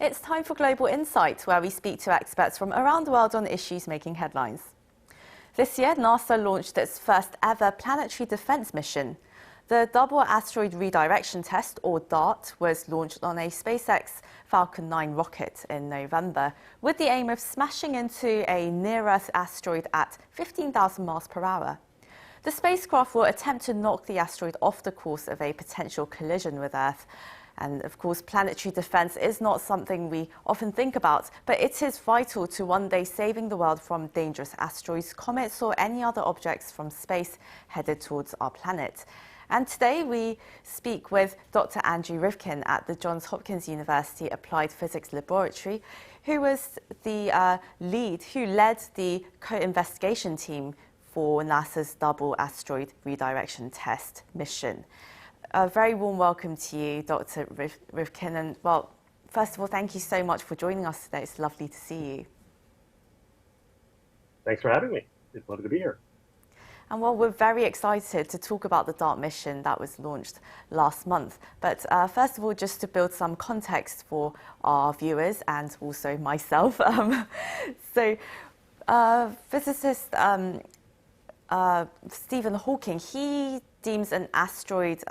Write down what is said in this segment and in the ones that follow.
It's time for Global Insight, where we speak to experts from around the world on issues making headlines. This year, NASA launched its first ever planetary defense mission. The Double Asteroid Redirection Test, or DART, was launched on a Space X Falcon 9 rocket in November, with the aim of smashing into a near-Earth asteroid at 15,000 miles per hour. The spacecraft will attempt to knock the asteroid off the course of a potential collision with Earth. And of course, planetary defense is not something we often think about, but it is vital to one day saving the world from dangerous asteroids, comets, or any other objects from space headed towards our planet. And today we speak with Dr. Andrew Rivkin at the Johns Hopkins University Applied Physics Laboratory, who was the who led the co-investigation team for NASA's Double Asteroid Redirection Test mission. A very warm welcome to you, Dr. Rivkin. And well, first of all, thank you so much for joining us today. It's lovely to see you. Thanks for having me. It's lovely to be here. And well, we're very excited to talk about the DART mission that was launched last month. But first of all, just to build some context for our viewers and also myself. Physicist Stephen Hawking, he deems an asteroid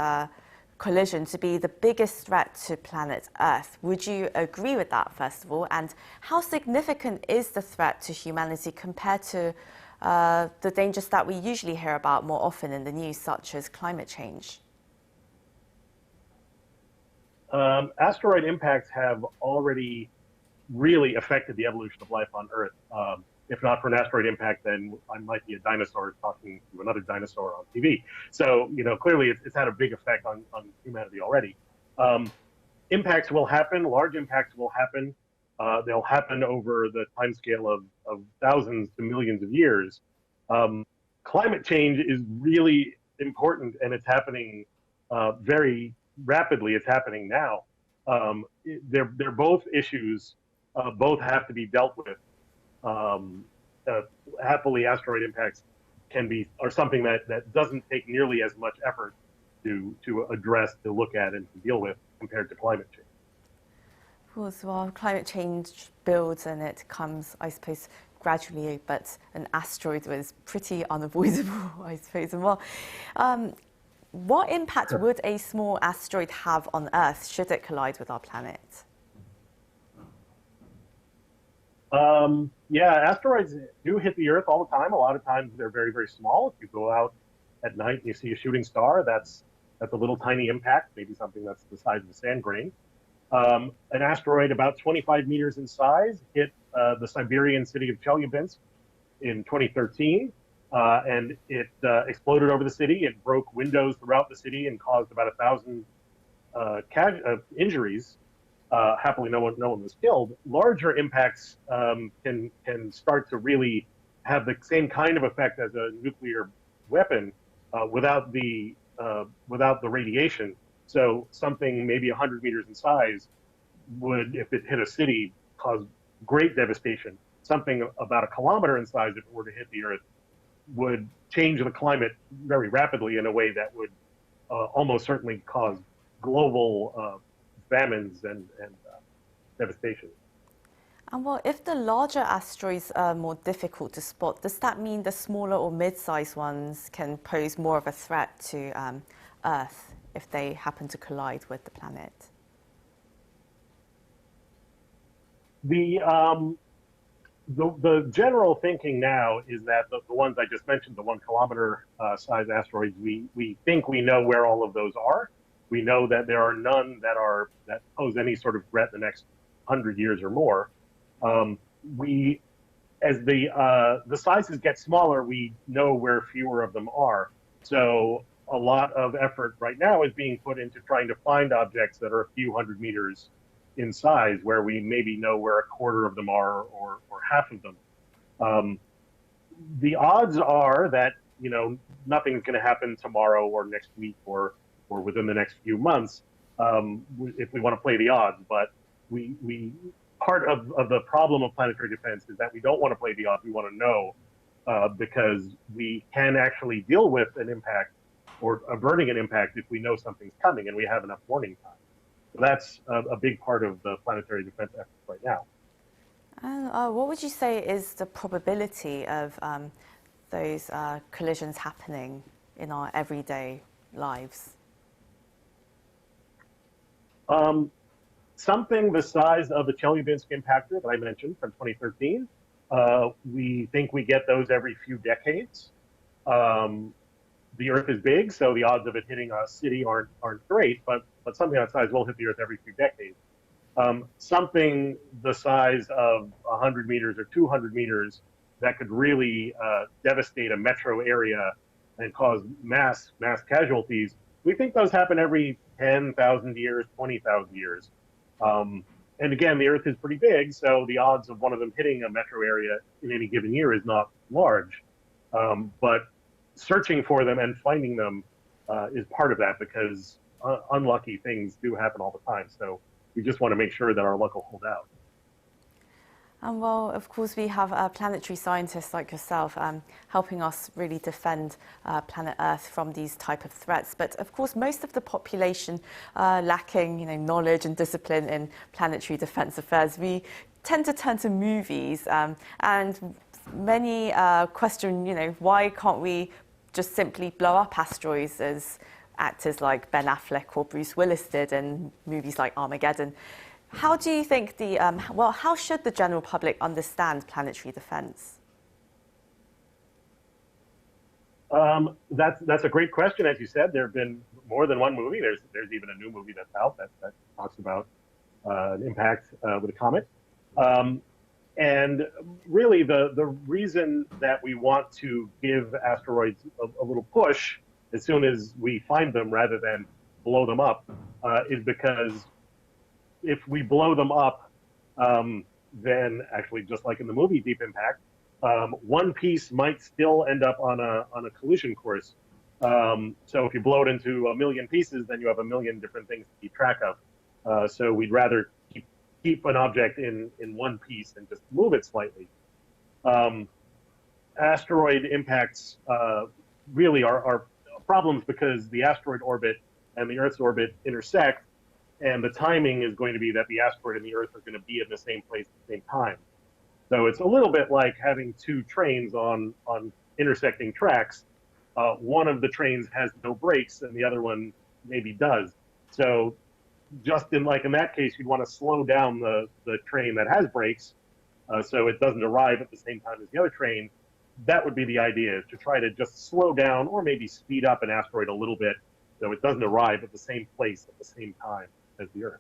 collision to be the biggest threat to planet Earth. Would you agree with that, first of all? And how significant is the threat to humanity compared to the dangers that we usually hear about more often in the news, such as climate change? Asteroid impacts have already really affected the evolution of life on Earth. If not for an asteroid impact, then I might be a dinosaur talking to another dinosaur on TV. So, clearly it's had a big effect on humanity already. Impacts will happen, large impacts will happen. They'll happen over the timescale of thousands to millions of years. Climate change is really important, and it's happening very rapidly. It's happening now. They're both issues, both have to be dealt with. Happily, asteroid impacts are something that doesn't take nearly as much effort to address, to look at, and to deal with compared to climate change. Of course, well, climate change builds and it comes, I suppose, gradually, but an asteroid was pretty unavoidable, I suppose. And well, what impact would a small asteroid have on Earth should it collide with our planet? Yeah, asteroids do hit the Earth all the time. A lot of times they're very, very small. If you go out at night and you see a shooting star, that's a little tiny impact, maybe something that's the size of a sand grain. An asteroid about 25 meters in size hit the Siberian city of Chelyabinsk in 2013, and it exploded over the city. It broke windows throughout the city and caused about 1,000 injuries. Happily, no one was killed. Larger impacts can start to really have the same kind of effect as a nuclear weapon without the radiation. So something maybe 100 meters in size would, if it hit a city, cause great devastation. Something about 1 kilometer in size, if it were to hit the Earth, would change the climate very rapidly in a way that would almost certainly cause global famines and devastation. And well, if the larger asteroids are more difficult to spot, does that mean the smaller or mid-sized ones can pose more of a threat to Earth if they happen to collide with the planet? The general thinking now is that the ones I just mentioned, the 1 kilometer size asteroids, we think we know where all of those are. We know that there are none that pose any sort of threat in the next 100 years or more. As the sizes get smaller, we know where fewer of them are. So a lot of effort right now is being put into trying to find objects that are a few hundred meters in size, where we maybe know where a quarter of them are or half of them. The odds are that nothing's going to happen tomorrow or next week or within the next few months, if we want to play the odds. But part of the problem of planetary defense is that we don't want to play the odds. We want to know, because we can actually deal with an impact or averting an impact if we know something's coming and we have enough warning time. So that's a big part of the planetary defense efforts right now. And what would you say is the probability of those collisions happening in our everyday lives? Something the size of the Chelyabinsk impactor that I mentioned from 2013. We think we get those every few decades. The Earth is big, so the odds of it hitting a city aren't great, but something that size will hit the Earth every few decades. Something the size of 100 meters or 200 meters that could really devastate a metro area and cause mass casualties. We think those happen every 10,000 years, 20,000 years. And again, the Earth is pretty big, so the odds of one of them hitting a metro area in any given year is not large. But searching for them and finding them is part of that, because unlucky things do happen all the time. So we just want to make sure that our luck will hold out. And well, of course, we have planetary scientists like yourself helping us really defend planet Earth from these type of threats. But of course, most of the population lacking, knowledge and discipline in planetary defense affairs. We tend to turn to movies, and many question, why can't we just simply blow up asteroids as actors like Ben Affleck or Bruce Willis did in movies like Armageddon? How do you think how should the general public understand planetary defense? That's a great question. As you said, there have been more than one movie. There's even a new movie that's out that talks about an impact with a comet. And really, the reason that we want to give asteroids a little push as soon as we find them rather than blow them up is because if we blow them up, then actually, just like in the movie Deep Impact, one piece might still end up on a collision course. So if you blow it into a million pieces, then you have a million different things to keep track of. So we'd rather keep an object in one piece and just move it slightly. Asteroid impacts really are problems because the asteroid orbit and the Earth's orbit intersect, and the timing is going to be that the asteroid and the Earth are going to be in the same place at the same time. So it's a little bit like having two trains on intersecting tracks. One of the trains has no brakes and the other one maybe does. So just in that case, you'd want to slow down the train that has brakes so it doesn't arrive at the same time as the other train. That would be the idea, is to try to just slow down or maybe speed up an asteroid a little bit so it doesn't arrive at the same place at the same time as the Earth.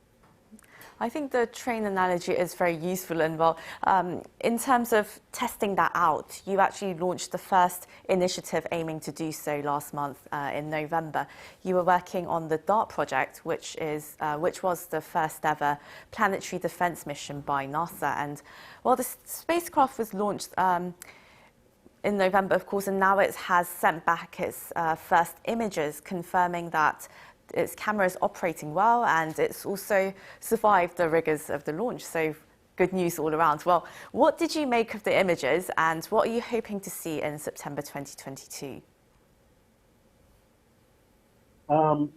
I think the train analogy is very useful, and in terms of testing that out, you actually launched the first initiative aiming to do so last month in November. You were working on the DART project, which was the first ever planetary defense mission by NASA. And the spacecraft was launched in November, of course, and now it has sent back its first images, confirming that its camera is operating well, and it's also survived the rigors of the launch. So good news all around. Well, what did you make of the images, and what are you hoping to see in September 2022?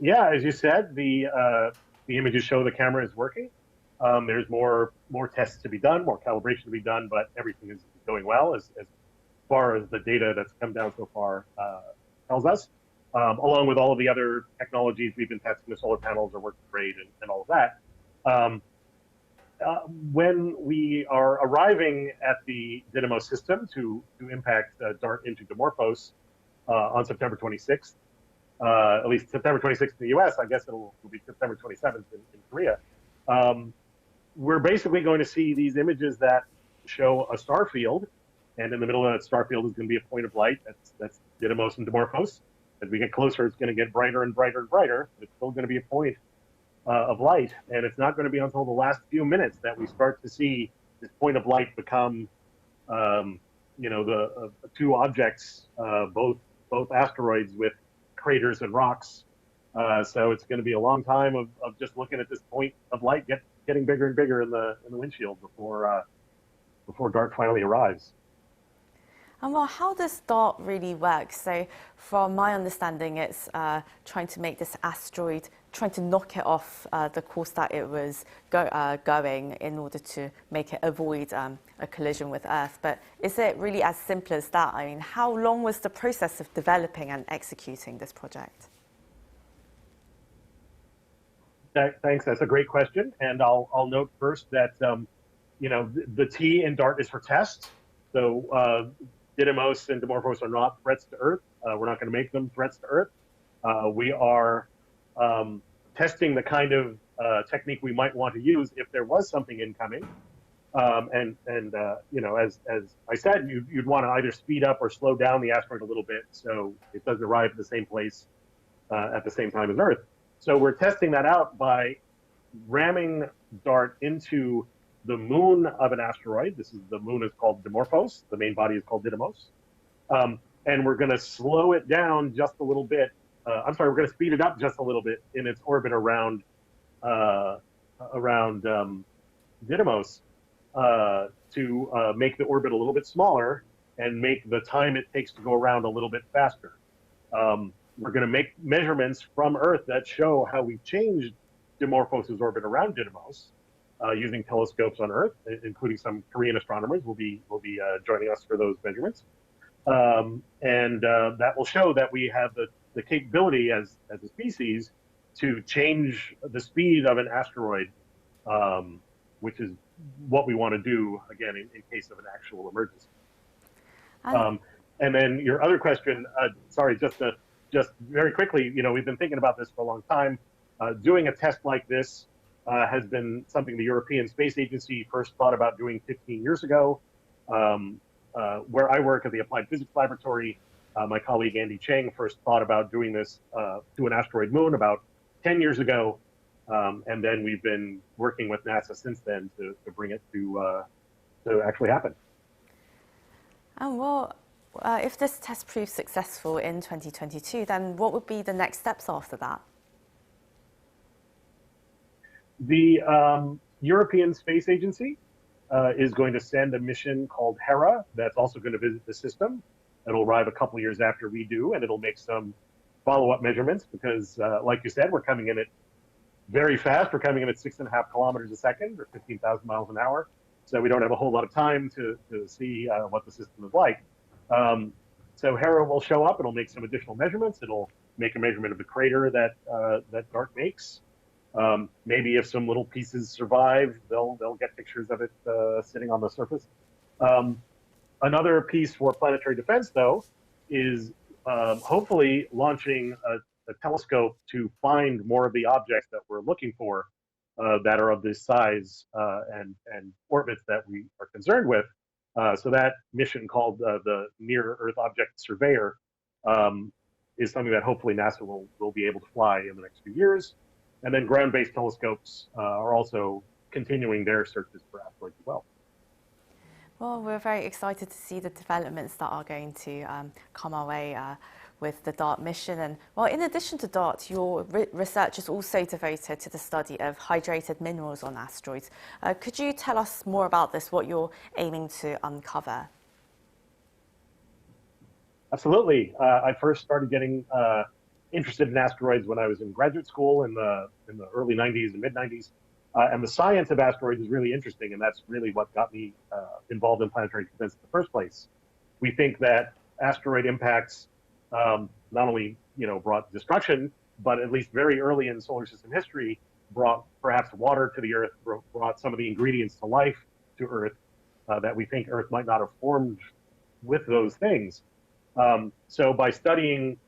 Yeah, as you said, the images show the camera is working. There's more tests to be done, more calibration to be done, but everything is going well as far as the data that's come down so far tells us. Along with all of the other technologies we've been testing, the solar panels are working great and all of that. When we are arriving at the Didymos system to impact DART into Dimorphos on September 26th, at least September 26th in the US, I guess it'll be September 27th in Korea, we're basically going to see these images that show a star field, and in the middle of that star field is going to be a point of light. That's Didymos and Dimorphos. As we get closer, it's going to get brighter and brighter and brighter, but it's still going to be a point of light. And it's not going to be until the last few minutes that we start to see this point of light become, the two objects, both asteroids with craters and rocks. So it's going to be a long time of just looking at this point of light getting bigger and bigger in the windshield before DART finally arrives. And well, how does DART really work? So from my understanding, it's trying to make this asteroid, trying to knock it off the course that it was going in order to make it avoid a collision with Earth. But is it really as simple as that? I mean, how long was the process of developing and executing this project? Thanks. That's a great question. And I'll note first that, the T in DART is for test. So Didymos and Dimorphos are not threats to Earth. We're not going to make them threats to Earth. We are testing the kind of technique we might want to use if there was something incoming. As I said, you'd want to either speed up or slow down the asteroid a little bit so it doesn't arrive at the same place at the same time as Earth. So we're testing that out by ramming DART into the moon of an asteroid. The moon is called Dimorphos. The main body is called Didymos. And we're going to slow it down just a little bit. We're going to speed it up just a little bit in its orbit around Didymos to make the orbit a little bit smaller and make the time it takes to go around a little bit faster. We're going to make measurements from Earth that show how we changed Dimorphos' orbit around Didymos using telescopes on Earth, including some Korean astronomers will be joining us for those measurements. That will show that we have the capability as a species to change the speed of an asteroid, which is what we want to do, again, in case of an actual emergency. And then your other question, just very quickly, we've been thinking about this for a long time. Doing a test like this has been something the European Space Agency first thought about doing 15 years ago. Where I work at the Applied Physics Laboratory, my colleague Andy Cheng first thought about doing this to an asteroid moon about 10 years ago. And then we've been working with NASA since then to bring it to actually happen. If this test proves successful in 2022, then what would be the next steps after that? The European Space Agency is going to send a mission called Hera that's also going to visit the system. It'll arrive a couple years after we do, and it'll make some follow-up measurements because, like you said, we're coming in at very fast. We're coming in at 6.5 kilometers a second or 15,000 miles an hour. So we don't have a whole lot of time to see what the system is like. So Hera will show up. It'll make some additional measurements. It'll make a measurement of the crater that DART makes. Maybe if some little pieces survive, they'll get pictures of it sitting on the surface. Another piece for planetary defense, though, is hopefully launching a telescope to find more of the objects that we're looking for that are of this size and orbits that we are concerned with. So that mission called the Near Earth Object Surveyor is something that hopefully NASA will be able to fly in the next few years. And then ground-based telescopes are also continuing their searches for asteroids as well. Well, we're very excited to see the developments that are going to come our way with the DART mission. And well, in addition to DART, your research is also devoted to the study of hydrated minerals on asteroids. Could you tell us more about this, what you're aiming to uncover? Absolutely. I first started getting interested in asteroids when I was in graduate school in the early 90s and mid 90s. And the science of asteroids is really interesting, and that's really what got me involved in planetary defense in the first place. We think that asteroid impacts not only brought destruction, but at least very early in solar system history, brought perhaps water to the Earth, brought some of the ingredients to life to Earth that we think Earth might not have formed with those things. So by studying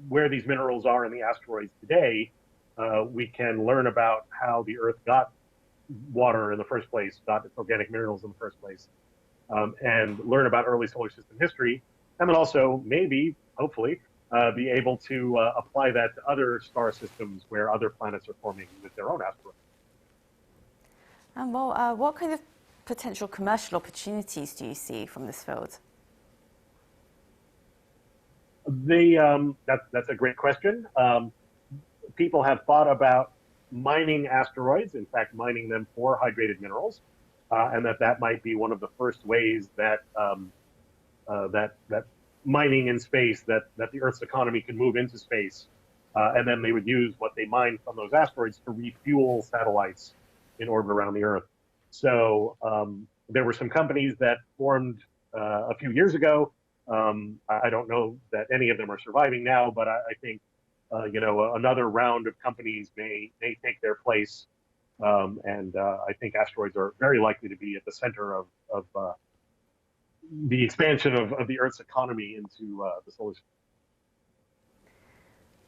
where these minerals are in the asteroids today, we can learn about how the Earth got water in the first place, got its organic minerals in the first place, and learn about early solar system history, and then also maybe, hopefully, be able to apply that to other star systems where other planets are forming with their own asteroids. And well, what kind of potential commercial opportunities do you see from this field? That's a great question. People have thought about mining asteroids, in fact, mining them for hydrated minerals, and that might be one of the first ways that that mining in space, that the Earth's economy could move into space, and then they would use what they mined from those asteroids to refuel satellites in orbit around the Earth. So there were some companies that formed a few years ago. I don't know that any of them are surviving now, but I think another round of companies may take their place, and I think asteroids are very likely to be at the center of the expansion of the Earth's economy into the solar system.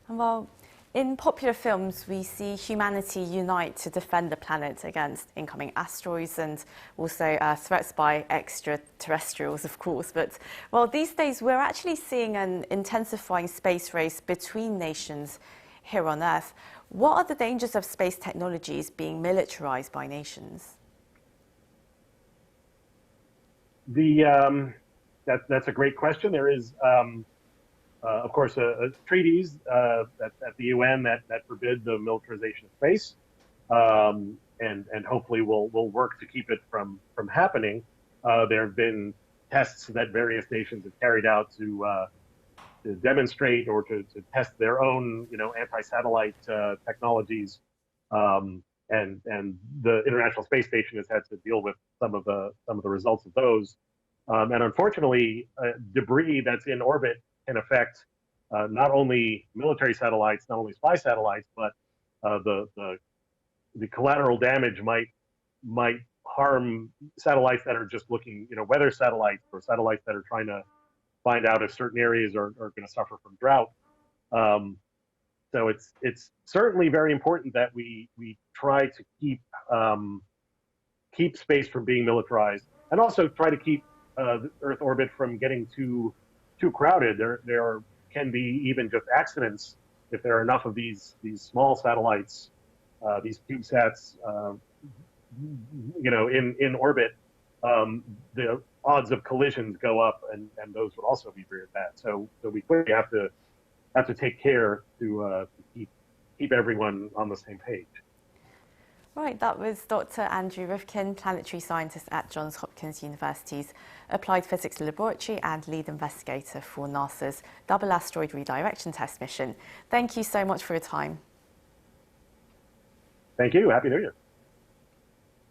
Well, in popular films, we see humanity unite to defend the planet against incoming asteroids and also threats by extraterrestrials, of course. But, well, these days we're actually seeing an intensifying space race between nations here on Earth. What are the dangers of space technologies being militarized by nations? That's a great question. There is, of course, treaties at the UN that forbid the militarization of space, and hopefully will work to keep it from happening. There have been tests that various nations have carried out to demonstrate or to test their own, anti-satellite technologies, and the International Space Station has had to deal with some of the results of those. And unfortunately, debris that's in orbit can affect not only military satellites, not only spy satellites, but the collateral damage might harm satellites that are just looking, weather satellites or satellites that are trying to find out if certain areas are going to suffer from drought. So it's certainly very important that we try to keep space from being militarized, and also try to keep the Earth orbit from getting too crowded. There can be even just accidents if there are enough of these small satellites, these CubeSats, in orbit. The odds of collisions go up, and those would also be very bad. So we clearly have to take care to keep everyone on the same page. Right, that was Dr. Andrew Rifkin, planetary scientist at Johns Hopkins University's Applied Physics Laboratory and lead investigator for NASA's Double Asteroid Redirection Test mission. Thank you so much for your time. Thank you. Happy New Year.